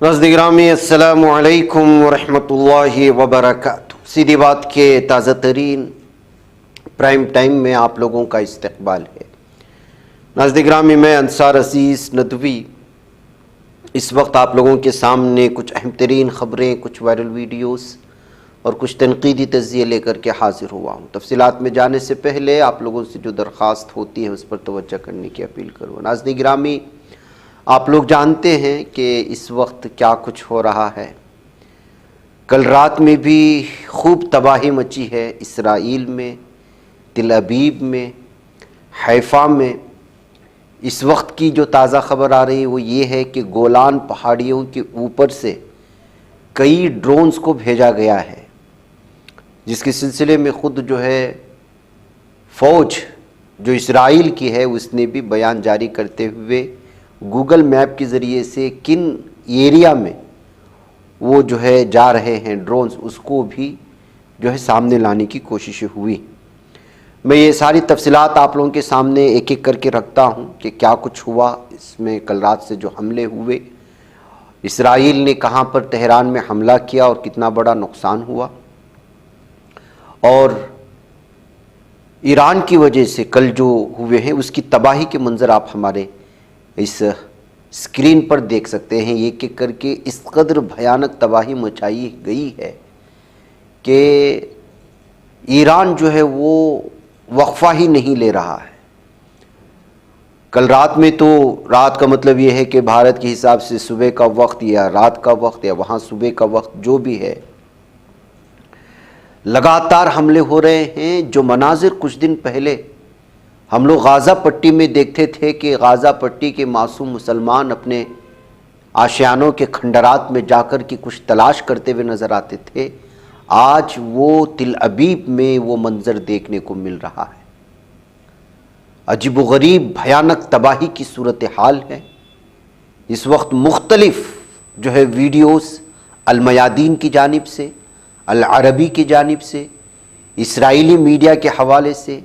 ناظرین گرامی السلام علیکم ورحمۃ اللہ وبرکاتہ۔ سیدھی بات کے تازہ ترین پرائم ٹائم میں آپ لوگوں کا استقبال ہے۔ ناظرین گرامی، میں انصار عزیز ندوی اس وقت آپ لوگوں کے سامنے کچھ اہم ترین خبریں، کچھ وائرل ویڈیوز اور کچھ تنقیدی تجزیے لے کر کے حاضر ہوا ہوں۔ تفصیلات میں جانے سے پہلے آپ لوگوں سے جو درخواست ہوتی ہے اس پر توجہ کرنے کی اپیل کروں۔ ناظرین گرامی، آپ لوگ جانتے ہیں کہ اس وقت کیا کچھ ہو رہا ہے۔ کل رات میں بھی خوب تباہی مچی ہے اسرائیل میں، تل ابیب میں، حیفا میں۔ اس وقت کی جو تازہ خبر آ رہی ہے وہ یہ ہے کہ گولان پہاڑیوں کے اوپر سے کئی ڈرونز کو بھیجا گیا ہے، جس کے سلسلے میں خود جو ہے فوج جو اسرائیل کی ہے اس نے بھی بیان جاری کرتے ہوئے گوگل میپ کے ذریعے سے کن ایریا میں وہ جو ہے جا رہے ہیں ڈرونز، اس کو بھی جو ہے سامنے لانے کی کوششیں ہوئی۔ میں یہ ساری تفصیلات آپ لوگوں کے سامنے ایک ایک کر کے رکھتا ہوں کہ کیا کچھ ہوا اس میں۔ کل رات سے جو حملے ہوئے، اسرائیل نے کہاں پر تہران میں حملہ کیا اور کتنا بڑا نقصان ہوا، اور ایران کی وجہ سے کل جو ہوئے ہیں اس کی تباہی کے منظر آپ ہمارے اس اسکرین پر دیکھ سکتے ہیں۔ ایک ایک کر کے اس قدر بھیانک تباہی مچائی گئی ہے کہ ایران جو ہے وہ وقفہ ہی نہیں لے رہا ہے۔ کل رات میں تو رات کا مطلب یہ ہے کہ بھارت کے حساب سے صبح کا وقت یا رات کا وقت یا وہاں صبح کا وقت جو بھی ہے، لگاتار حملے ہو رہے ہیں۔ جو مناظر کچھ دن پہلے ہم لوگ غازہ پٹی میں دیکھتے تھے کہ غازہ پٹی کے معصوم مسلمان اپنے آشیانوں کے کھنڈرات میں جا کر کے کچھ تلاش کرتے ہوئے نظر آتے تھے، آج وہ تل ابیب میں وہ منظر دیکھنے کو مل رہا ہے۔ عجیب و غریب بھیانک تباہی کی صورتحال ہے۔ اس وقت مختلف جو ہے ویڈیوز المیادین کی جانب سے، العربی کی جانب سے، اسرائیلی میڈیا کے حوالے سے،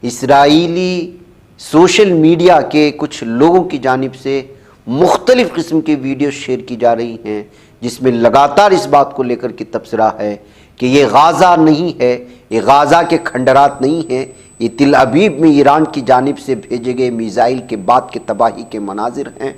اسرائیلی سوشل میڈیا کے کچھ لوگوں کی جانب سے مختلف قسم کے ویڈیو شیئر کی جا رہی ہیں، جس میں لگاتار اس بات کو لے کر کے تبصرہ ہے کہ یہ غازہ نہیں ہے، یہ غازہ کے کھنڈرات نہیں ہیں، یہ تل ابیب میں ایران کی جانب سے بھیجے گئے میزائل کے بعد کے تباہی کے مناظر ہیں۔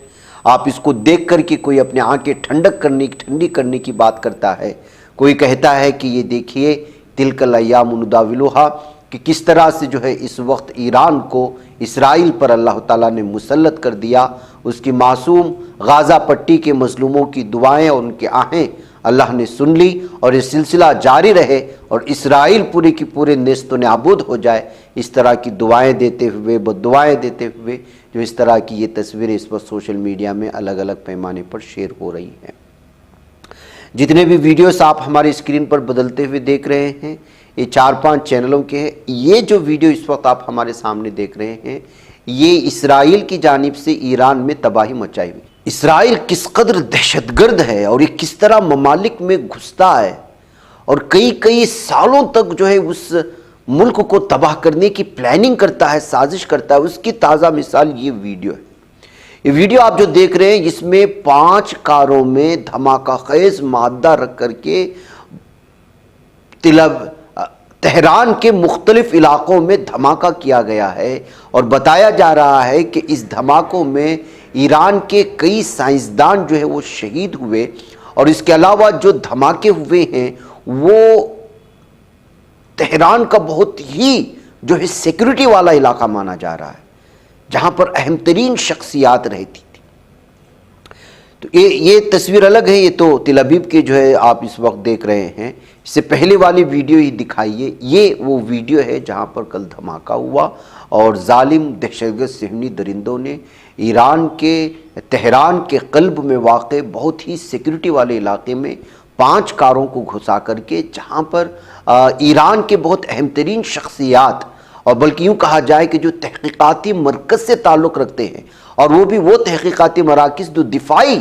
آپ اس کو دیکھ کر کے کوئی اپنے آنکھیں ٹھنڈی کرنے کی بات کرتا ہے، کوئی کہتا ہے کہ یہ دیکھیے تلک الایام نداولھا، کہ کس طرح سے جو ہے اس وقت ایران کو اسرائیل پر اللہ تعالیٰ نے مسلط کر دیا۔ اس کی معصوم غازہ پٹی کے مظلوموں کی دعائیں اور ان کے آہیں اللہ نے سن لی، اور یہ سلسلہ جاری رہے اور اسرائیل پورے کی پورے نیست و نابود ہو جائے، اس طرح کی دعائیں دیتے ہوئے، بددعائیں دیتے ہوئے جو اس طرح کی یہ تصویریں اس وقت سوشل میڈیا میں الگ الگ پیمانے پر شیئر ہو رہی ہیں۔ جتنے بھی ویڈیوز آپ ہماری اسکرین پر بدلتے ہوئے دیکھ رہے ہیں، یہ 4-5 چینلوں کے ہیں۔ یہ جو ویڈیو اس وقت آپ ہمارے سامنے دیکھ رہے ہیں، یہ اسرائیل کی جانب سے ایران میں تباہی مچائی ہوئی۔ اسرائیل کس قدر دہشت گرد ہے اور یہ کس طرح ممالک میں گھستا ہے اور کئی سالوں تک جو ہے اس ملک کو تباہ کرنے کی پلاننگ کرتا ہے، سازش کرتا ہے، اس کی تازہ مثال یہ ویڈیو ہے۔ یہ ویڈیو آپ جو دیکھ رہے ہیں جس میں 5 کاروں میں دھماکہ خیز مادہ رکھ کر کے تہران کے مختلف علاقوں میں دھماکہ کیا گیا ہے، اور بتایا جا رہا ہے کہ اس دھماکوں میں ایران کے کئی سائنسدان جو ہے وہ شہید ہوئے، اور اس کے علاوہ جو دھماکے ہوئے ہیں وہ تہران کا بہت ہی جو ہے سیکورٹی والا علاقہ مانا جا رہا ہے، جہاں پر اہم ترین شخصیات رہتی تھی۔ تو یہ تصویر الگ ہے، یہ تو تل ابیب کے جو ہے آپ اس وقت دیکھ رہے ہیں۔ اس سے پہلے والی ویڈیو ہی دکھائیے، یہ وہ ویڈیو ہے جہاں پر کل دھماکہ ہوا اور ظالم دہشت گرد صہیونی درندوں نے ایران کے تہران کے قلب میں واقع بہت ہی سیکورٹی والے علاقے میں 5 کاروں کو گھسا کر کے، جہاں پر ایران کے بہت اہم ترین شخصیات، اور بلکہ یوں کہا جائے کہ جو تحقیقاتی مرکز سے تعلق رکھتے ہیں، اور وہ بھی وہ تحقیقاتی مراکز جو دفاعی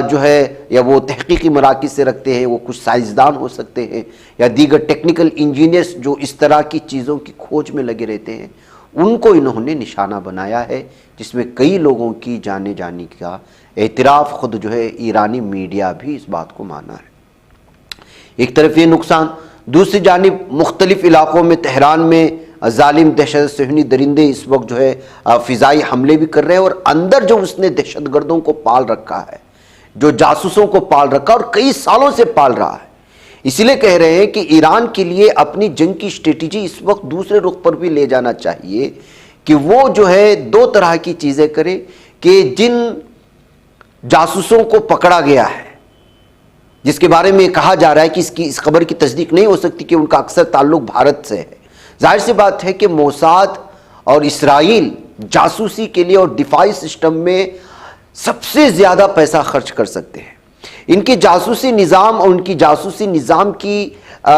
جو ہے یا وہ تحقیقی مراکز سے رکھتے ہیں، وہ کچھ سائنسدان ہو سکتے ہیں یا دیگر ٹیکنیکل انجینئرز جو اس طرح کی چیزوں کی کھوج میں لگے رہتے ہیں، ان کو انہوں نے نشانہ بنایا ہے، جس میں کئی لوگوں کی جانے کا اعتراف خود جو ہے ایرانی میڈیا بھی اس بات کو مانا ہے۔ ایک طرف یہ نقصان، دوسری جانب مختلف علاقوں میں تہران میں ظالم دہشت صہیونی درندے اس وقت جو ہے فضائی حملے بھی کر رہے ہیں، اور اندر جو اس نے دہشت گردوں کو پال رکھا ہے، جو جاسوسوں کو پال رکھا اور کئی سالوں سے پال رہا ہے، اس لیے کہہ رہے ہیں کہ ایران کے لیے اپنی جنگ کی اسٹریٹجی اس وقت دوسرے رخ پر بھی لے جانا چاہیے کہ وہ جو ہے دو طرح کی چیزیں کرے، کہ جن جاسوسوں کو پکڑا گیا ہے، جس کے بارے میں کہا جا رہا ہے کہ اس خبر کی تصدیق نہیں ہو سکتی کہ ان کا اکثر تعلق بھارت سے ہے، ظاہر سی بات ہے کہ موساد اور اسرائیل جاسوسی کے لیے اور دفاعی سسٹم میں سب سے زیادہ پیسہ خرچ کر سکتے ہیں۔ ان کی جاسوسی نظام اور ان کی جاسوسی نظام کی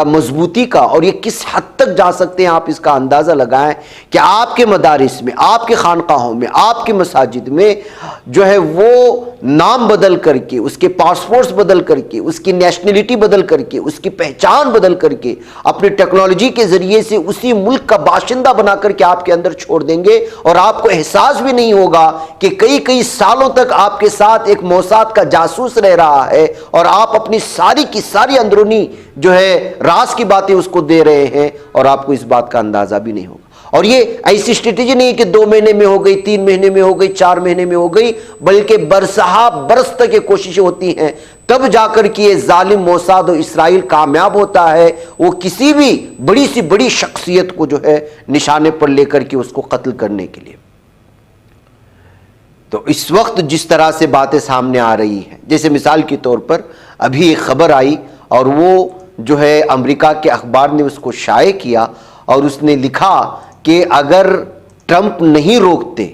مضبوطی کا اور یہ کس حد تک جا سکتے ہیں آپ اس کا اندازہ لگائیں کہ آپ کے مدارس میں، آپ کے خانقاہوں میں، آپ کے مساجد میں جو ہے وہ نام بدل کر کے، اس کے پاسپورٹس بدل کر کے، اس کی نیشنلٹی بدل کر کے، اس کی پہچان بدل کر کے، اپنی ٹیکنالوجی کے ذریعے سے اسی ملک کا باشندہ بنا کر کے آپ کے اندر چھوڑ دیں گے، اور آپ کو احساس بھی نہیں ہوگا کہ کئی سالوں تک آپ کے ساتھ ایک موساد کا جاسوس رہ رہا ہے، اور آپ اپنی ساری کی ساری اندرونی جو ہے راز کی باتیں اس کو دے رہے ہیں، اور آپ کو اس بات کا اندازہ بھی نہیں ہوگا۔ اور یہ ایسی اسٹریٹجی نہیں ہے کہ 2 مہینے میں ہو گئی، 3 مہینے میں ہو گئی، 4 مہینے میں ہو گئی، بلکہ برسہ برس تک یہ کوششیں ہوتی ہیں، تب جا کر کہ یہ ظالم موساد و اسرائیل کامیاب ہوتا ہے، وہ کسی بھی بڑی سی بڑی شخصیت کو جو ہے نشانے پر لے کر کے اس کو قتل کرنے کے لیے۔ تو اس وقت جس طرح سے باتیں سامنے آ رہی ہیں، جیسے مثال کے طور پر ابھی ایک خبر آئی، اور وہ جو ہے امریکہ کے اخبار نے اس کو شائع کیا، اور اس نے لکھا کہ اگر ٹرمپ نہیں روکتے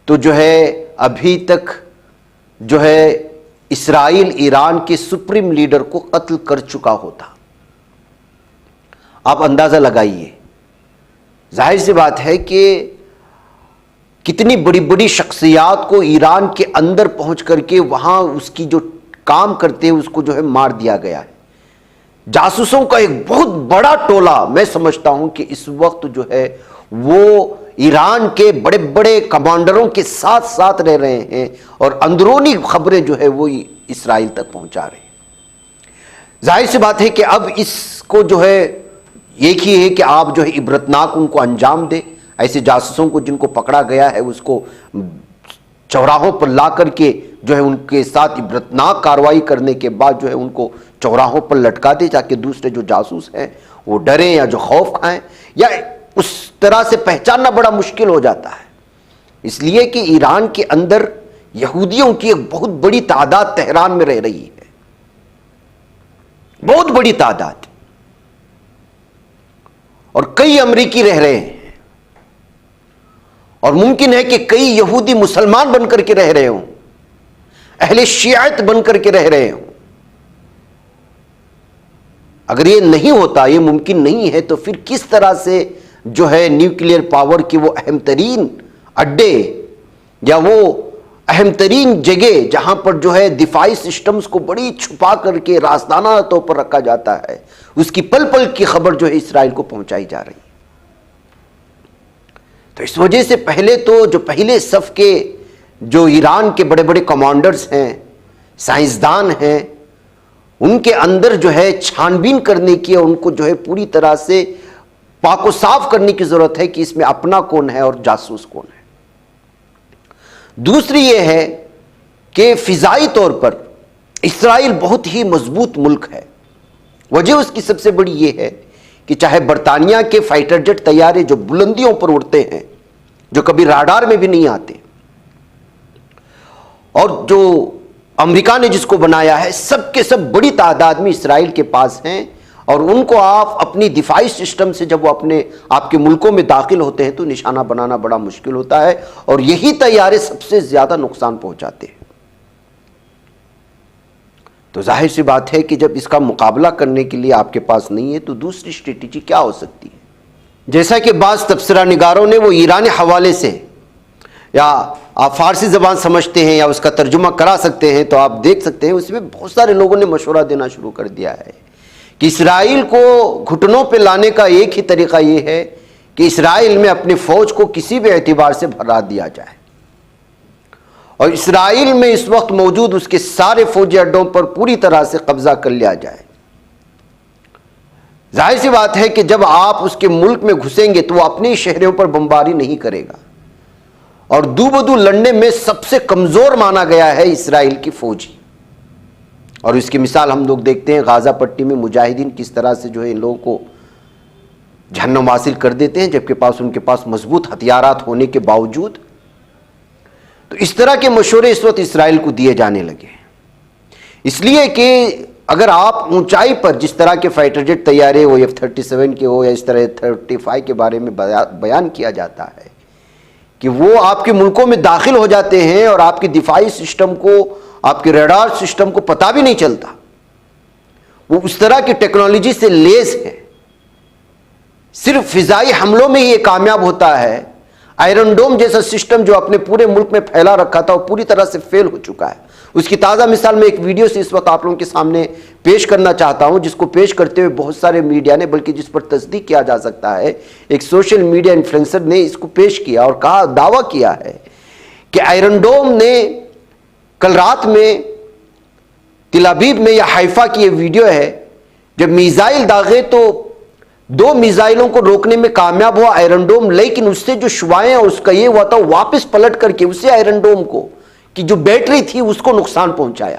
تو جو ہے ابھی تک جو ہے اسرائیل ایران کے سپریم لیڈر کو قتل کر چکا ہوتا۔ آپ اندازہ لگائیے، ظاہر سی بات ہے کہ کتنی بڑی بڑی شخصیات کو ایران کے اندر پہنچ کر کے وہاں اس کی جو کام کرتے ہیں اس کو جو ہے مار دیا گیا ہے۔ جاسوسوں کا ایک بہت بڑا ٹولہ میں سمجھتا ہوں کہ اس وقت جو ہے وہ ایران کے بڑے بڑے کمانڈروں کے ساتھ ساتھ رہ رہے ہیں، اور اندرونی خبریں جو ہے وہ اسرائیل تک پہنچا رہے ہیں۔ ظاہر سی بات ہے کہ اب اس کو جو ہے ایک ہی ہے کہ آپ جو ہے عبرتناک ان کو انجام دیں، ایسے جاسوسوں کو جن کو پکڑا گیا ہے اس کو چوراہوں پر لا کر کے جو ہے ان کے ساتھ عبرتناک کارروائی کرنے کے بعد جو ہے ان کو چوراہوں پر لٹکا دے، تاکہ دوسرے جو جاسوس ہیں وہ ڈریں یا جو خوف کھائیں، یا اس طرح سے پہچاننا بڑا مشکل ہو جاتا ہے۔ اس لیے کہ ایران کے اندر یہودیوں کی ایک بہت بڑی تعداد تہران میں رہ رہی ہے، بہت بڑی تعداد، اور کئی امریکی رہ رہے ہیں، اور ممکن ہے کہ کئی یہودی مسلمان بن کر کے رہ رہے ہوں، اہل شیعت بن کر کے رہ رہے ہوں۔ اگر یہ نہیں ہوتا، یہ ممکن نہیں ہے، تو پھر کس طرح سے جو ہے نیوکلیئر پاور کی وہ اہم ترین اڈے یا وہ اہم ترین جگہ جہاں پر جو ہے دفاعی سسٹمز کو بڑی چھپا کر کے رازدانہ طور پر رکھا جاتا ہے، اس کی پل پل کی خبر جو ہے اسرائیل کو پہنچائی جا رہی ہے۔ تو اس وجہ سے پہلے تو جو پہلے صف کے جو ایران کے بڑے بڑے کمانڈرز ہیں، سائنسدان ہیں، ان کے اندر جو ہے چھان بین کرنے کی اور ان کو جو ہے پوری طرح سے پاک و صاف کرنے کی ضرورت ہے کہ اس میں اپنا کون ہے اور جاسوس کون ہے۔ دوسری یہ ہے کہ فضائی طور پر اسرائیل بہت ہی مضبوط ملک ہے۔ وجہ اس کی سب سے بڑی یہ ہے کہ چاہے برطانیہ کے فائٹر جیٹ طیارے جو بلندیوں پر اڑتے ہیں، جو کبھی راڈار میں بھی نہیں آتے، اور جو امریکہ نے جس کو بنایا ہے، سب کے سب بڑی تعداد میں اسرائیل کے پاس ہیں، اور ان کو آپ اپنی دفاعی سسٹم سے جب وہ آپ کے ملکوں میں داخل ہوتے ہیں تو نشانہ بنانا بڑا مشکل ہوتا ہے، اور یہی طیارے سب سے زیادہ نقصان پہنچاتے ہیں۔ تو ظاہر سی بات ہے کہ جب اس کا مقابلہ کرنے کے لیے آپ کے پاس نہیں ہے تو دوسری اسٹریٹجی کیا ہو سکتی ہے؟ جیسا کہ بعض تبصرہ نگاروں نے وہ ایرانی حوالے سے، یا آپ فارسی زبان سمجھتے ہیں یا اس کا ترجمہ کرا سکتے ہیں، تو آپ دیکھ سکتے ہیں اس میں بہت سارے لوگوں نے مشورہ دینا شروع کر دیا ہے کہ اسرائیل کو گھٹنوں پہ لانے کا ایک ہی طریقہ یہ ہے کہ اسرائیل میں اپنی فوج کو کسی بھی اعتبار سے بھرا دیا جائے، اور اسرائیل میں اس وقت موجود اس کے سارے فوجی اڈوں پر پوری طرح سے قبضہ کر لیا جائے۔ ظاہر سی بات ہے کہ جب آپ اس کے ملک میں گھسیں گے تو وہ اپنے شہروں پر بمباری نہیں کرے گا، اور دو بدو لڑنے میں سب سے کمزور مانا گیا ہے اسرائیل کی فوجی، اور اس کی مثال ہم لوگ دیکھتے ہیں غازہ پٹی میں مجاہدین کس طرح سے جو ہے ان لوگوں کو جہنم حاصل کر دیتے ہیں، جبکہ ان کے پاس مضبوط ہتھیارات ہونے کے باوجود۔ تو اس طرح کے مشورے اس وقت اسرائیل کو دیے جانے لگے، اس لیے کہ اگر آپ اونچائی پر جس طرح کے فائٹر جیٹ طیارے ہو، F-37 کے ہو یا اس طرح F-35 کے بارے میں بیان کیا جاتا ہے کہ وہ آپ کے ملکوں میں داخل ہو جاتے ہیں اور آپ کے دفاعی سسٹم کو، آپ کے ریڈار سسٹم کو پتہ بھی نہیں چلتا، وہ اس طرح کی ٹیکنالوجی سے لیس ہے، صرف فضائی حملوں میں ہی یہ کامیاب ہوتا ہے۔ آئرن ڈوم جیسا سسٹم جو اپنے پورے ملک میں پھیلا رکھا تھا وہ پوری طرح سے فیل ہو چکا ہے۔ اس کی تازہ مثال میں ایک ویڈیو سے اس وقت آپ لوگوں کے سامنے پیش کرنا چاہتا ہوں، جس کو پیش کرتے ہوئے بہت سارے میڈیا نے، بلکہ جس پر تصدیق کیا جا سکتا ہے، ایک سوشل میڈیا انفلوئنسر نے اس کو پیش کیا اور کہا، دعویٰ کیا ہے کہ آئرن ڈوم نے کل رات میں تل ابیب میں یا حیفا کی یہ ویڈیو ہے، جب میزائل داغے تو 2 میزائلوں کو روکنے میں کامیاب ہوا آئرن ڈوم، لیکن اس سے جو شعاعیں اور اس کا یہ ہوا تھا واپس پلٹ کر کے اسی آئرن ڈوم کو کی جو بیٹری تھی اس کو نقصان پہنچایا،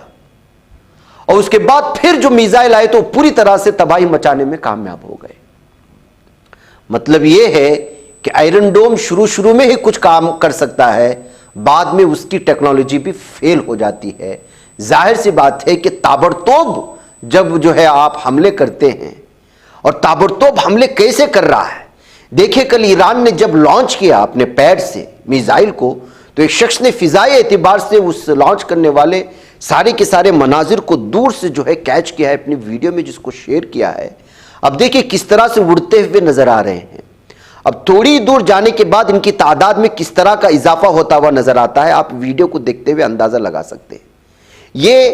اور اس کے بعد پھر جو میزائل آئے تو پوری طرح سے تباہی مچانے میں کامیاب ہو گئے۔ مطلب یہ ہے کہ آئرن ڈوم شروع میں ہی کچھ کام کر سکتا ہے، بعد میں اس کی ٹیکنالوجی بھی فیل ہو جاتی ہے۔ ظاہر سی بات ہے کہ تابڑتوب جب جو ہے آپ حملے کرتے ہیں، اور تابڑتوب حملے کیسے کر رہا ہے، دیکھیں کل ایران نے جب لانچ کیا اپنے پیڈ سے میزائل کو، تو ایک شخص نے فضائی اعتبار سے اس لانچ کرنے والے سارے کے سارے مناظر کو دور سے جو ہے کیچ کیا ہے اپنی ویڈیو میں، جس کو شیئر کیا ہے۔ اب دیکھیں کس طرح سے اڑتے ہوئے نظر آ رہے ہیں۔ اب تھوڑی دور جانے کے بعد ان کی تعداد میں کس طرح کا اضافہ ہوتا ہوا نظر آتا ہے، آپ ویڈیو کو دیکھتے ہوئے اندازہ لگا سکتے ہیں۔ یہ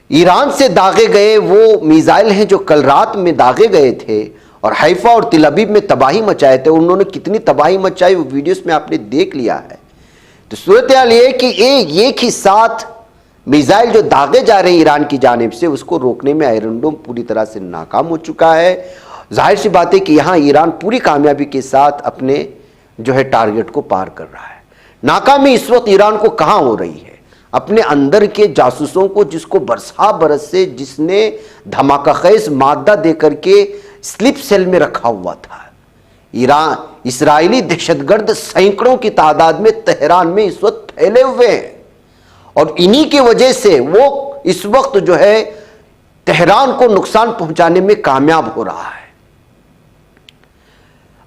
ایران سے داغے گئے وہ میزائل ہیں جو کل رات میں داغے گئے تھے اور حیفا اور تل ابیب میں تباہی مچائے تھے۔ انہوں نے کتنی تباہی مچائی وہ ویڈیوز میں آپ نے دیکھ لیا ہے۔ تو صورتحال یہ ہے کہ ایک ہی ساتھ میزائل جو داغے جا رہے ہیں ایران کی جانب سے، اس کو روکنے میں آئرن ڈوم پوری طرح سے ناکام ہو چکا ہے۔ ظاہر سی بات ہے کہ یہاں ایران پوری کامیابی کے ساتھ اپنے جو ہے ٹارگٹ کو پار کر رہا ہے۔ ناکامی اس وقت ایران کو کہاں ہو رہی ہے؟ اپنے اندر کے جاسوسوں کو، جس کو برس سے جس نے دھماکہ خیز مادہ دے کر کے سلیپ سیل میں رکھا ہوا تھا۔ اسرائیلی دہشت گرد سینکڑوں کی تعداد میں تہران میں اس وقت پھیلے ہوئے ہیں، اور انہی کی وجہ سے وہ اس وقت جو ہے تہران کو نقصان پہنچانے میں کامیاب ہو رہا ہے۔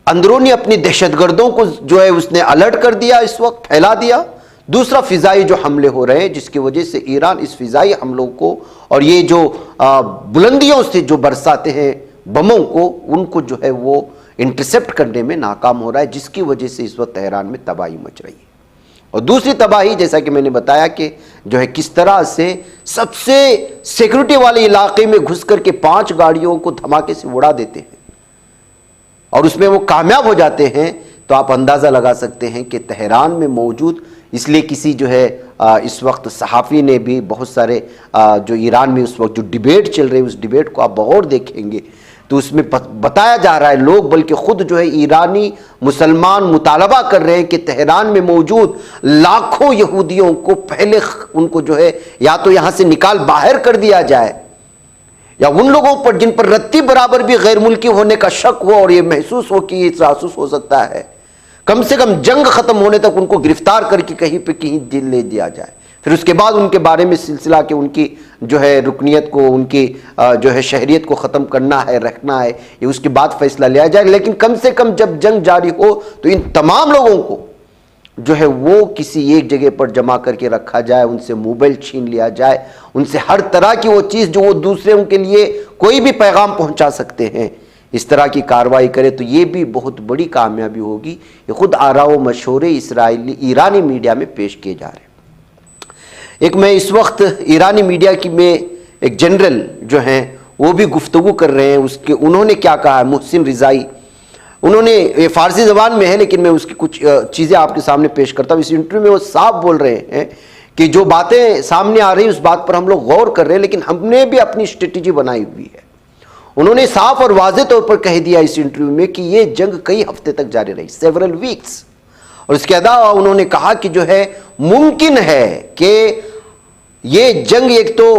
اندرونی اپنی دہشت گردوں کو جو ہے اس نے الرٹ کر دیا، اس وقت پھیلا دیا۔ دوسرا فضائی جو حملے ہو رہے ہیں، جس کی وجہ سے ایران اس فضائی حملوں کو اور یہ جو بلندیوں سے جو برساتے ہیں بموں کو، ان کو جو ہے وہ انٹرسپٹ کرنے میں ناکام ہو رہا ہے، جس کی وجہ سے اس وقت تہران میں تباہی مچ رہی ہے۔ اور دوسری تباہی، جیسا کہ میں نے بتایا کہ جو ہے کس طرح سے سب سے سیکورٹی والے علاقے میں گھس کر کے 5 گاڑیوں کو دھماکے سے اڑا دیتے ہیں اور اس میں وہ کامیاب ہو جاتے ہیں، تو آپ اندازہ لگا سکتے ہیں کہ تہران میں موجود، اس لیے کسی جو ہے اس وقت صحافی نے بھی بہت سارے جو ایران میں اس وقت جو ڈیبیٹ چل رہی ہے، اس ڈیبیٹ کو آپ بغور دیکھیں گے تو اس میں بتایا جا رہا ہے، لوگ بلکہ خود جو ہے ایرانی مسلمان مطالبہ کر رہے ہیں کہ تہران میں موجود لاکھوں یہودیوں کو پہلے ان کو جو ہے یا تو یہاں سے نکال باہر کر دیا جائے، یا ان لوگوں پر جن پر رتی برابر بھی غیر ملکی ہونے کا شک ہو اور یہ محسوس ہو کہ یہ جاسوس ہو سکتا ہے، کم سے کم جنگ ختم ہونے تک ان کو گرفتار کر کے کہیں پہ کہیں جیل لے دیا جائے، پھر اس کے بعد ان کے بارے میں سلسلہ کہ ان کی جو ہے رکنیت کو، ان کی جو ہے شہریت کو ختم کرنا ہے، رکھنا ہے، یہ اس کے بعد فیصلہ لیا جائے۔ لیکن کم سے کم جب جنگ جاری ہو تو ان تمام لوگوں کو جو ہے وہ کسی ایک جگہ پر جمع کر کے رکھا جائے، ان سے موبائل چھین لیا جائے، ان سے ہر طرح کی وہ چیز جو وہ دوسروں کے لیے کوئی بھی پیغام پہنچا سکتے ہیں، اس طرح کی کارروائی کرے، تو یہ بھی بہت بڑی کامیابی ہوگی۔ یہ خود آراء و مشورے ایرانی میڈیا میں پیش کیے جا رہے ہیں۔ ایک میں اس وقت ایرانی میڈیا کی میں ایک جنرل جو ہیں وہ بھی گفتگو کر رہے ہیں، انہوں نے کیا کہا ہے، محسن رضائی، انہوں نے یہ فارسی زبان میں ہے لیکن میں اس کی کچھ چیزیں آپ کے سامنے پیش کرتا ہوں. اس انٹرویو میں وہ صاف بول رہے ہیں کہ جو باتیں سامنے آ رہی اس بات پر ہم لوگ غور کر رہے ہیں لیکن ہم نے بھی اپنی اسٹریٹجی بنائی ہوئی ہے. انہوں نے صاف اور واضح طور پر کہہ دیا اس انٹرویو میں کہ یہ جنگ کئی ہفتے تک جاری رہی, سیورل ویکس. اور اس کے علاوہ انہوں نے کہا کہ جو ہے ممکن ہے کہ یہ جنگ ایک تو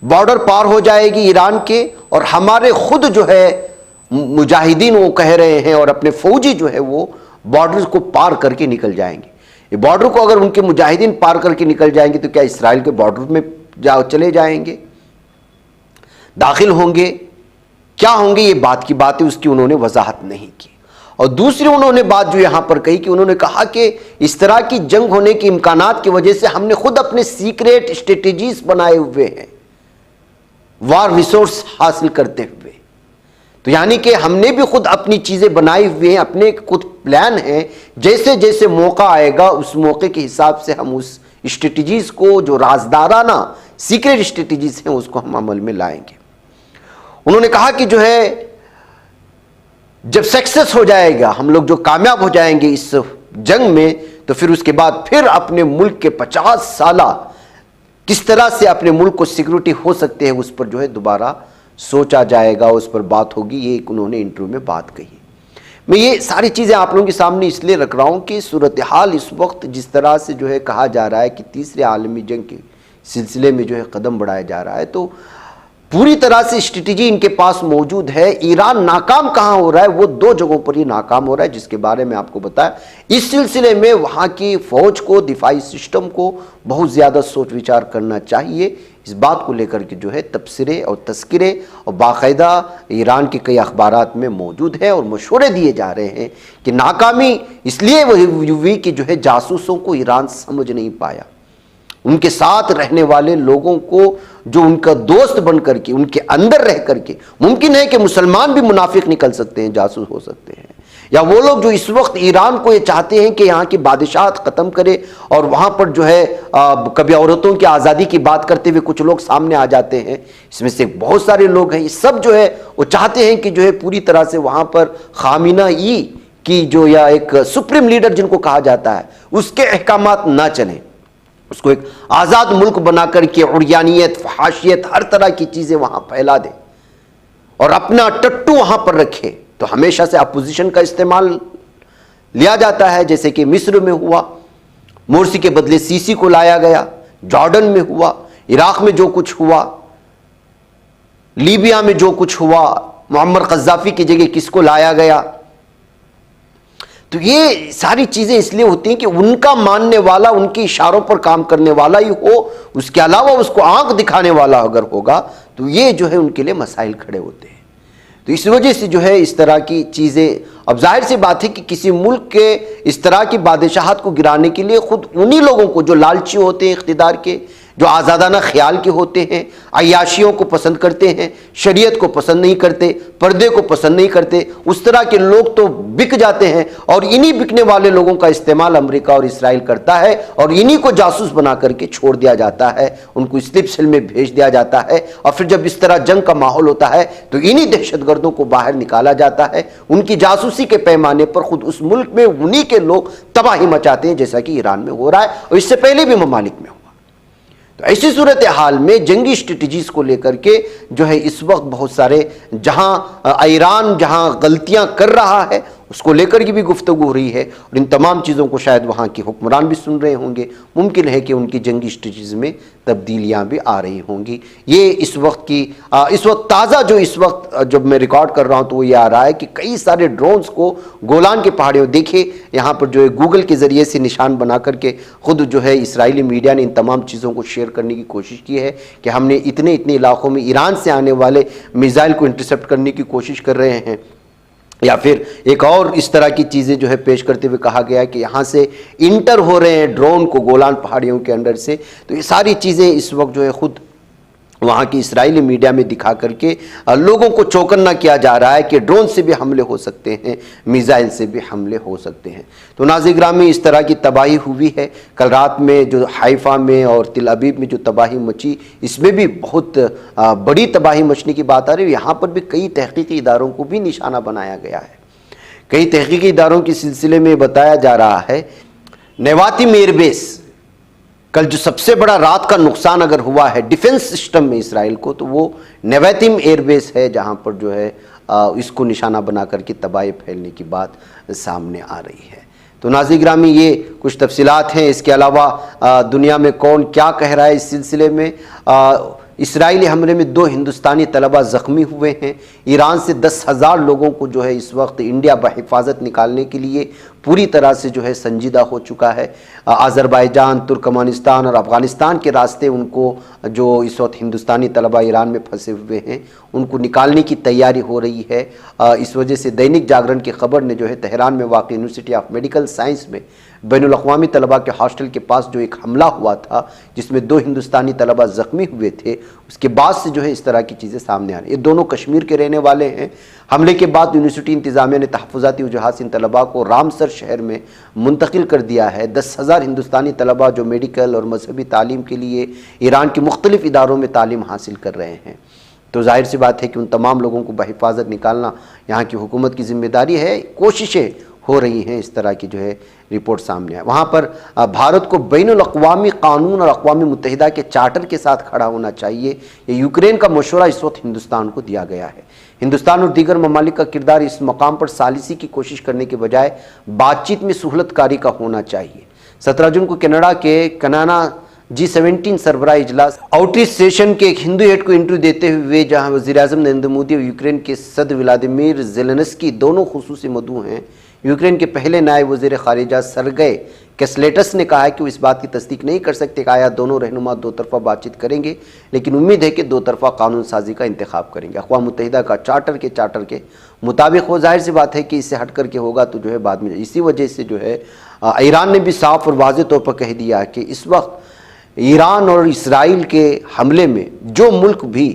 بارڈر پار ہو جائے گی ایران کے, اور ہمارے خود جو ہے مجاہدین وہ کہہ رہے ہیں اور اپنے فوجی جو ہے وہ بارڈر کو پار کر کے نکل جائیں گے. یہ بارڈر کو اگر ان کے مجاہدین پار کر کے نکل جائیں گے تو کیا اسرائیل کے بارڈر میں چلے جائیں گے, داخل ہوں گے, کیا ہوں گے, یہ بات کی بات ہے, اس کی انہوں نے وضاحت نہیں کی. اور دوسری انہوں نے بات جو یہاں پر کہی کہ انہوں نے کہا کہ اس طرح کی جنگ ہونے کے امکانات کی وجہ سے ہم نے خود اپنے سیکریٹ اسٹریٹجیز بنائے ہوئے ہیں وار ریسورس حاصل کرتے ہوئے. تو یعنی کہ ہم نے بھی خود اپنی چیزیں بنائی ہوئی ہیں, اپنے خود پلان ہیں, جیسے جیسے موقع آئے گا اس موقع کے حساب سے ہم اس اسٹریٹجیز کو جو رازدارانہ سیکریٹ اسٹریٹجیز ہیں اس کو ہم عمل میں لائیں گے. انہوں نے کہا کہ جو ہے جب سکسیس ہو جائے گا, ہم لوگ جو کامیاب ہو جائیں گے اس جنگ میں, تو پھر اس کے بعد پھر اپنے ملک کے 50 سالہ کس طرح سے اپنے ملک کو سیکورٹی ہو سکتے ہیں اس پر جو ہے دوبارہ سوچا جائے گا, اس پر بات ہوگی. یہ ایک انہوں نے انٹرویو میں بات کہی. میں یہ ساری چیزیں آپ لوگوں کے سامنے اس لیے رکھ رہا ہوں کہ صورتحال اس وقت جس طرح سے جو ہے کہا جا رہا ہے کہ تیسرے عالمی جنگ کے سلسلے میں جو ہے قدم بڑھایا جا رہا ہے, تو پوری طرح سے اسٹریٹجی ان کے پاس موجود ہے. ایران ناکام کہاں ہو رہا ہے, وہ 2 جگہوں پر یہ ناکام ہو رہا ہے جس کے بارے میں آپ کو بتایا. اس سلسلے میں وہاں کی فوج کو, دفاعی سسٹم کو بہت زیادہ سوچ وچار کرنا چاہیے. اس بات کو لے کر کے جو ہے تبصرے اور تذکرے اور باقاعدہ ایران کے کئی اخبارات میں موجود ہے اور مشورے دیے جا رہے ہیں کہ ناکامی اس لیے ہوئی کہ جو ہے جاسوسوں کو ایران سمجھ نہیں پایا. ان کے ساتھ رہنے والے لوگوں کو جو ان کا دوست بن کر کے, ان کے اندر رہ کر کے, ممکن ہے کہ مسلمان بھی منافق نکل سکتے ہیں, جاسوس ہو سکتے ہیں, یا وہ لوگ جو اس وقت ایران کو یہ چاہتے ہیں کہ یہاں کی بادشاہت ختم کرے, اور وہاں پر جو ہے کبھی عورتوں کی آزادی کی بات کرتے ہوئے کچھ لوگ سامنے آ جاتے ہیں, اس میں سے بہت سارے لوگ ہیں, یہ سب جو ہے وہ چاہتے ہیں کہ جو ہے پوری طرح سے وہاں پر خامنہ ای کی جو یا ایک سپریم لیڈر جن کو کہا جاتا ہے اس کے احکامات نہ چلیں, اس کو ایک آزاد ملک بنا کر کے عریانیت, فحاشیت, ہر طرح کی چیزیں وہاں پھیلا دے اور اپنا ٹٹو وہاں پر رکھے. تو ہمیشہ سے اپوزیشن کا استعمال لیا جاتا ہے, جیسے کہ مصر میں ہوا, مورسی کے بدلے سیسی کو لایا گیا, جارڈن میں ہوا, عراق میں جو کچھ ہوا, لیبیا میں جو کچھ ہوا, معمر قذافی کی جگہ کس کو لایا گیا. تو یہ ساری چیزیں اس لیے ہوتی ہیں کہ ان کا ماننے والا, ان کی اشاروں پر کام کرنے والا ہی ہو, اس کے علاوہ اس کو آنکھ دکھانے والا اگر ہوگا تو یہ جو ہے ان کے لیے مسائل کھڑے ہوتے ہیں. تو اس وجہ سے جو ہے اس طرح کی چیزیں, اب ظاہر سی بات ہے کہ کسی ملک کے اس طرح کی بادشاہت کو گرانے کے لیے خود انہی لوگوں کو جو لالچی ہوتے ہیں اقتدار کے, جو آزادانہ خیال کے ہوتے ہیں, عیاشیوں کو پسند کرتے ہیں, شریعت کو پسند نہیں کرتے, پردے کو پسند نہیں کرتے, اس طرح کے لوگ تو بک جاتے ہیں, اور انہی بکنے والے لوگوں کا استعمال امریکہ اور اسرائیل کرتا ہے, اور انہی کو جاسوس بنا کر کے چھوڑ دیا جاتا ہے, ان کو سلپ سیل میں بھیج دیا جاتا ہے, اور پھر جب اس طرح جنگ کا ماحول ہوتا ہے تو انہی دہشت گردوں کو باہر نکالا جاتا ہے. ان کی جاسوسی کے پیمانے پر خود اس ملک میں انہی کے لوگ تباہی مچاتے ہیں, جیسا کہ ایران میں ہو رہا ہے اور اس سے پہلے بھی ممالک میں ہوا. تو ایسی صورتحال میں جنگی اسٹریٹجیز کو لے کر کے جو ہے اس وقت بہت سارے, جہاں ایران جہاں غلطیاں کر رہا ہے اس کو لے کر کی بھی گفتگو ہو رہی ہے, اور ان تمام چیزوں کو شاید وہاں کے حکمران بھی سن رہے ہوں گے. ممکن ہے کہ ان کی جنگی اسٹریٹجیز میں تبدیلیاں بھی آ رہی ہوں گی. یہ اس وقت تازہ جو اس وقت جب میں ریکارڈ کر رہا ہوں تو وہ یہ آ رہا ہے کہ کئی سارے ڈرونز کو گولان کے پہاڑیوں, دیکھیں یہاں پر جو ہے گوگل کے ذریعے سے نشان بنا کر کے خود جو ہے اسرائیلی میڈیا نے ان تمام چیزوں کو شیئر کرنے کی کوشش کی ہے کہ ہم نے اتنے علاقوں میں ایران سے آنے والے میزائل کو انٹرسپٹ کرنے کی کوشش کر رہے ہیں. یا پھر ایک اور اس طرح کی چیزیں جو ہے پیش کرتے ہوئے کہا گیا کہ یہاں سے انٹر ہو رہے ہیں ڈرون کو گولان پہاڑیوں کے اندر سے. تو یہ ساری چیزیں اس وقت جو ہے خود وہاں کی اسرائیلی میڈیا میں دکھا کر کے لوگوں کو چوکنا کیا جا رہا ہے کہ ڈرون سے بھی حملے ہو سکتے ہیں, میزائل سے بھی حملے ہو سکتے ہیں. تو ناظرین گرامی, اس طرح کی تباہی ہوئی ہے. کل رات میں جو حیفا میں اور تل ابیب میں جو تباہی مچی, اس میں بھی بہت بڑی تباہی مچنے کی بات آ رہی ہے. یہاں پر بھی کئی تحقیقی اداروں کو بھی نشانہ بنایا گیا ہے. کئی تحقیقی اداروں کے سلسلے میں بتایا جا رہا ہے نیواتم ایئر بیس، کل جو سب سے بڑا رات کا نقصان اگر ہوا ہے ڈیفنس سسٹم میں اسرائیل کو، تو وہ نیواتم ایئر بیس ہے، جہاں پر جو ہے اس کو نشانہ بنا کر کے تباہی پھیلنے کی بات سامنے آ رہی ہے۔ تو ناظرین گرامی، یہ کچھ تفصیلات ہیں۔ اس کے علاوہ دنیا میں کون کیا کہہ رہا ہے اس سلسلے میں؟ اسرائیلی حملے میں 2 ہندوستانی طلبہ زخمی ہوئے ہیں۔ ایران سے 10,000 لوگوں کو جو ہے اس وقت انڈیا بحفاظت نکالنے کے لیے پوری طرح سے جو ہے سنجیدہ ہو چکا ہے۔ آذربائیجان، ترکمانستان اور افغانستان کے راستے ان کو جو اس وقت ہندوستانی طلبہ ایران میں پھنسے ہوئے ہیں ان کو نکالنے کی تیاری ہو رہی ہے۔ اس وجہ سے دینک جاگرن کی خبر نے جو ہے تہران میں واقع یونیورسٹی آف میڈیکل سائنس میں بین الاقوامی طلبہ کے ہاسٹل کے پاس جو ایک حملہ ہوا تھا جس میں 2 ہندوستانی طلبہ زخمی ہوئے تھے، اس کے بعد سے جو ہے اس طرح کی چیزیں سامنے آ رہی ہیں۔ یہ دونوں کشمیر کے رہنے والے ہیں۔ حملے کے بعد یونیورسٹی انتظامیہ نے تحفظاتی وجوہات سے ان طلباء کو رامسر شہر میں منتقل کر دیا ہے۔ 10,000 ہندوستانی طلباء جو میڈیکل اور مذہبی تعلیم کے لیے ایران کے مختلف اداروں میں تعلیم حاصل کر رہے ہیں۔ تو ظاہر سی بات ہے کہ ان تمام لوگوں کو بحفاظت نکالنا یہاں کی حکومت کی ذمہ داری ہے۔ کوششیں ہو رہی ہیں اس طرح کی جو ہے رپورٹ سامنے آئے۔ وہاں پر بھارت کو بین الاقوامی قانون اور اقوام متحدہ کے چارٹر کے ساتھ کھڑا ہونا چاہیے۔ یہ یوکرین کا مشورہ اس وقت ہندوستان کو دیا گیا ہے۔ ہندوستان اور دیگر ممالک کا کردار اس مقام پر ثالثی کی کوشش کرنے کے بجائے بات چیت میں سہولت کاری کا ہونا چاہیے۔ 17 جون کو کینیڈا کے کنانا G17 سربراہ اجلاس آؤٹریچ سیشن کے ایک ہندو ہیڈ کو انٹرویو دیتے ہوئے جہاں وزیر اعظم نریندر مودی اور یوکرین کے صدر ولادیمیر زیلنسکی دونوں خصوصی مدعو ہیں، یوکرین کے پہلے نائب وزیر خارجہ سرگئی کیسلیٹس نے کہا ہے کہ وہ اس بات کی تصدیق نہیں کر سکتے کہ آیا دونوں رہنما 2 طرفہ بات چیت کریں گے، لیکن امید ہے کہ 2 طرفہ قانون سازی کا انتخاب کریں گے۔ اقوام متحدہ کا چارٹر کے مطابق وہ ظاہر سی بات ہے کہ اس سے ہٹ کر کے ہوگا تو جو ہے بعد میں اسی وجہ سے جو ہے ایران نے بھی صاف اور واضح طور پر کہہ دیا کہ اس وقت ایران اور اسرائیل کے حملے میں جو ملک بھی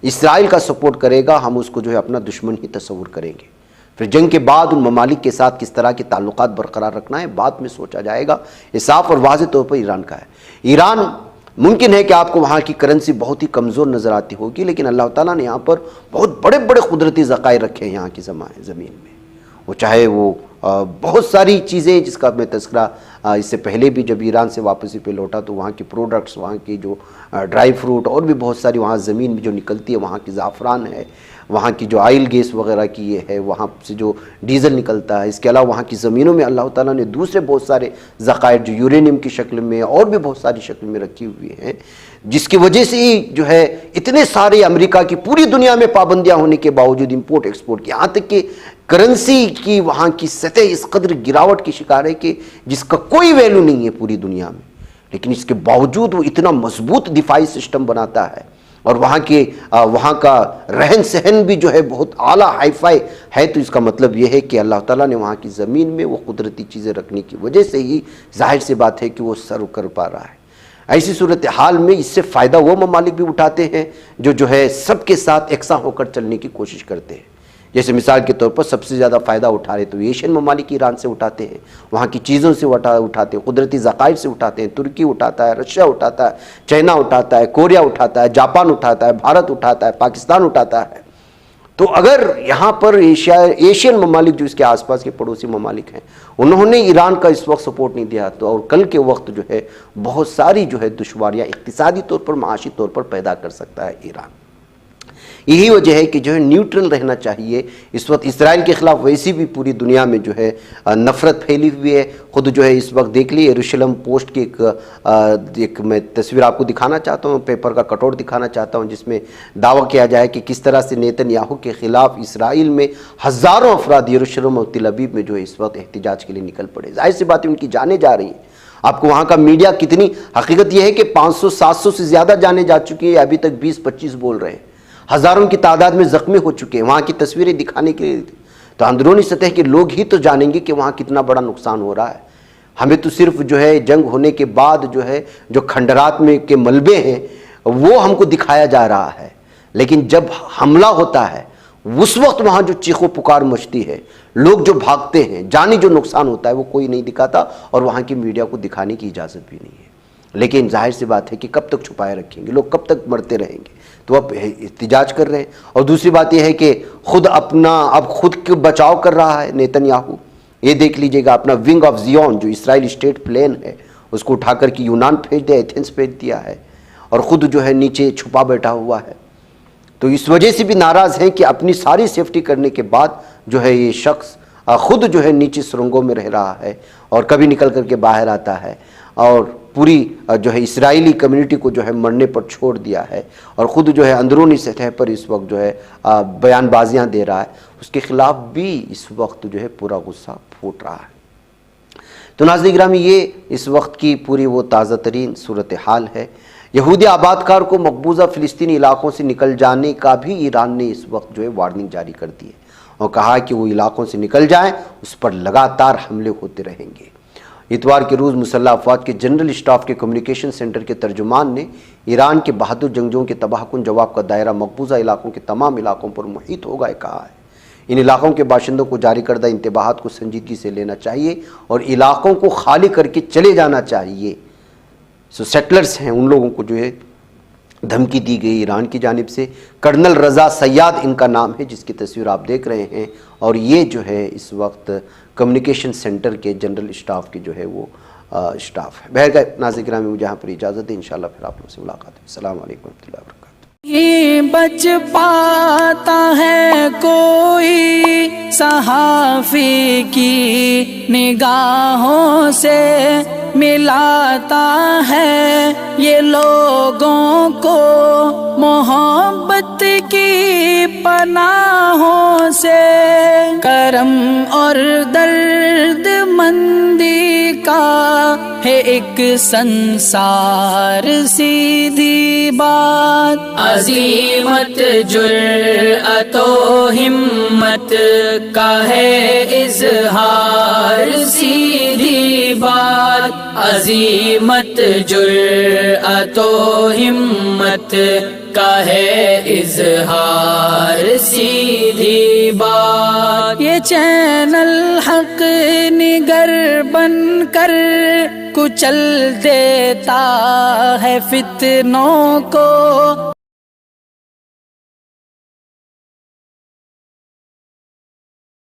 اسرائیل کا سپورٹ کرے گا ہم اس کو جو ہے اپنا دشمن ہی تصور کریں گے۔ پھر جنگ کے بعد ان ممالک کے ساتھ کس طرح کے تعلقات برقرار رکھنا ہے بعد میں سوچا جائے گا۔ یہ صاف اور واضح طور پر ایران کا ہے۔ ایران ممکن ہے کہ آپ کو وہاں کی کرنسی بہت ہی کمزور نظر آتی ہوگی، لیکن اللہ تعالیٰ نے یہاں پر بہت بڑے بڑے قدرتی ذخائر رکھے ہیں یہاں کی زمین میں، وہ چاہے وہ بہت ساری چیزیں جس کا میں تذکرہ اس سے پہلے بھی جب ایران سے واپسی پہ لوٹا تو وہاں کی پروڈکٹس، وہاں کی جو ڈرائی فروٹ اور بھی بہت ساری وہاں زمین میں جو نکلتی ہے، وہاں کی زعفران ہے، وہاں کی جو آئل گیس وغیرہ کی یہ ہے، وہاں سے جو ڈیزل نکلتا ہے، اس کے علاوہ وہاں کی زمینوں میں اللہ تعالیٰ نے دوسرے بہت سارے ذخائر جو یورینیم کی شکل میں اور بھی بہت ساری شکل میں رکھی ہوئی ہیں، جس کی وجہ سے ہی جو ہے اتنے سارے امریکہ کی پوری دنیا میں پابندیاں ہونے کے باوجود امپورٹ ایکسپورٹ کی، یہاں تک کہ کرنسی کی وہاں کی سطح اس قدر گراوٹ کی شکار ہے کہ جس کا کوئی ویلیو نہیں ہے پوری دنیا میں، لیکن اس کے باوجود وہ اتنا مضبوط دفاعی سسٹم بناتا ہے، اور وہاں کا رہن سہن بھی جو ہے بہت اعلیٰ ہائی فائی ہے۔ تو اس کا مطلب یہ ہے کہ اللہ تعالیٰ نے وہاں کی زمین میں وہ قدرتی چیزیں رکھنے کی وجہ سے ہی ظاہر سی بات ہے کہ وہ سرو کر پا رہا ہے۔ ایسی صورتحال میں اس سے فائدہ وہ ممالک بھی اٹھاتے ہیں جو ہے سب کے ساتھ یکساں ہو کر چلنے کی کوشش کرتے ہیں۔ جیسے مثال کے طور پر سب سے زیادہ فائدہ اٹھا رہے تو ایشین ممالک ایران سے اٹھاتے ہیں، وہاں کی چیزوں سے اٹھاتے ہیں، قدرتی ذخائر سے اٹھاتے ہیں۔ ترکی اٹھاتا ہے، رشیا اٹھاتا ہے، چائنا اٹھاتا ہے، کوریا اٹھاتا ہے، جاپان اٹھاتا ہے، بھارت اٹھاتا ہے، پاکستان اٹھاتا ہے۔ تو اگر یہاں پر ایشین ممالک جو اس کے آس پاس کے پڑوسی ممالک ہیں انہوں نے ایران کا اس وقت سپورٹ نہیں دیا تو اور کل کے وقت جو ہے بہت ساری جو ہے دشواریاں اقتصادی طور پر، معاشی طور پر پیدا کر سکتا ہے ایران۔ یہی وجہ ہے کہ جو ہے نیوٹرل رہنا چاہیے۔ اس وقت اسرائیل کے خلاف ویسی بھی پوری دنیا میں جو ہے نفرت پھیلی ہوئی ہے۔ خود جو ہے اس وقت دیکھ لیے یروشلم پوسٹ کی ایک میں تصویر آپ کو دکھانا چاہتا ہوں، پیپر کا کٹ آؤٹ دکھانا چاہتا ہوں، جس میں دعویٰ کیا جائے کہ کس طرح سے نیتن یاہو کے خلاف اسرائیل میں ہزاروں افراد یروشلم اور تل ابیب میں جو ہے اس وقت احتجاج کے لیے نکل پڑے۔ ظاہر سی بات ہے ان کی جانیں جا رہی ہیں۔ آپ کو وہاں کا میڈیا کتنی، حقیقت یہ ہے کہ 500-700 سے زیادہ جانے جا چکی ہے، ابھی تک 20-25 بول رہے ہیں، ہزاروں کی تعداد میں زخمی ہو چکے ہیں۔ وہاں کی تصویریں دکھانے کے لیے تو اندرونی سطح کے لوگ ہی تو جانیں گے کہ وہاں کتنا بڑا نقصان ہو رہا ہے۔ ہمیں تو صرف جو ہے جنگ ہونے کے بعد جو ہے جو کھنڈرات میں کے ملبے ہیں وہ ہم کو دکھایا جا رہا ہے، لیکن جب حملہ ہوتا ہے اس وقت وہاں جو چیخ و پکار مچتی ہے، لوگ جو بھاگتے ہیں، جانی جو نقصان ہوتا ہے وہ کوئی نہیں دکھاتا، اور وہاں کی میڈیا کو دکھانے کی اجازت بھی نہیں ہے۔ لیکن ظاہر سی بات ہے کہ کب تک چھپائے رکھیں گے، لوگ کب تک مرتے رہیں گے، تو اب احتجاج کر رہے ہیں۔ اور دوسری بات یہ ہے کہ اب خود کے بچاؤ کر رہا ہے نیتن یاہو۔ یہ دیکھ لیجئے گا اپنا ونگ آف زیون جو اسرائیل اسٹیٹ پلین ہے اس کو اٹھا کر کے یونان بھیج دیا، ایتھنس بھیج دیا ہے، اور خود جو ہے نیچے چھپا بیٹھا ہوا ہے۔ تو اس وجہ سے بھی ناراض ہیں کہ اپنی ساری سیفٹی کرنے کے بعد جو ہے یہ شخص خود جو ہے نیچے سرنگوں میں رہ رہا ہے اور کبھی نکل کر کے باہر آتا ہے، اور پوری جو ہے اسرائیلی کمیونٹی کو جو ہے مرنے پر چھوڑ دیا ہے، اور خود جو ہے اندرونی سطح پر اس وقت جو ہے بیان بازیاں دے رہا ہے۔ اس کے خلاف بھی اس وقت جو ہے پورا غصہ پھوٹ رہا ہے۔ تو ناظرین گرامی، یہ اس وقت کی پوری وہ تازہ ترین صورتحال ہے۔ یہودی آباد کار کو مقبوضہ فلسطینی علاقوں سے نکل جانے کا بھی ایران نے اس وقت جو ہے وارننگ جاری کر دی ہے اور کہا کہ وہ علاقوں سے نکل جائیں، اس پر لگاتار حملے ہوتے رہیں گے۔ اتوار کے روز مسلح افواج کے جنرل اسٹاف کے کمیونیکیشن سینٹر کے ترجمان نے ایران کے بہادر جنگجوؤں کے تباہ کن جواب کا دائرہ مقبوضہ علاقوں کے تمام علاقوں پر محیط ہوگا کہا ہے۔ ان علاقوں کے باشندوں کو جاری کردہ انتباہات کو سنجیدگی سے لینا چاہیے اور علاقوں کو خالی کر کے چلے جانا چاہیے۔ سیٹلرز ہیں، ان لوگوں کو جو ہے دھمکی دی گئی ایران کی جانب سے۔ کرنل رضا سیاد ان کا نام ہے، جس کی تصویر آپ دیکھ رہے ہیں، اور یہ جو ہے اس وقت کمیونیکیشن سینٹر کے جنرل اسٹاف کے جو ہے وہ اسٹاف ہے۔ بہرکیف ناظرین گرامی، مجھے یہاں پر اجازت دیں، انشاءاللہ پھر آپ لوگوں سے ملاقات ہے۔ السلام علیکم ورحمۃ اللہ وبرکاتہ۔ یہ بچ پاتا ہے کوئی صحافی کی نگاہوں سے، ملاتا ہے یہ لوگوں کو محبت کی پناہوں سے۔ کرم اور درد مندی کا ہے ایک سنسار سیدھی بات، عزیمت جرأت و ہمت کا ہے اظہار سیدھی بات، عزیمت جرأت و ہمت کا ہے اظہار سیدھی بات۔ یہ چینل حق نگر بن کر کچل دیتا ہے فتنوں کو،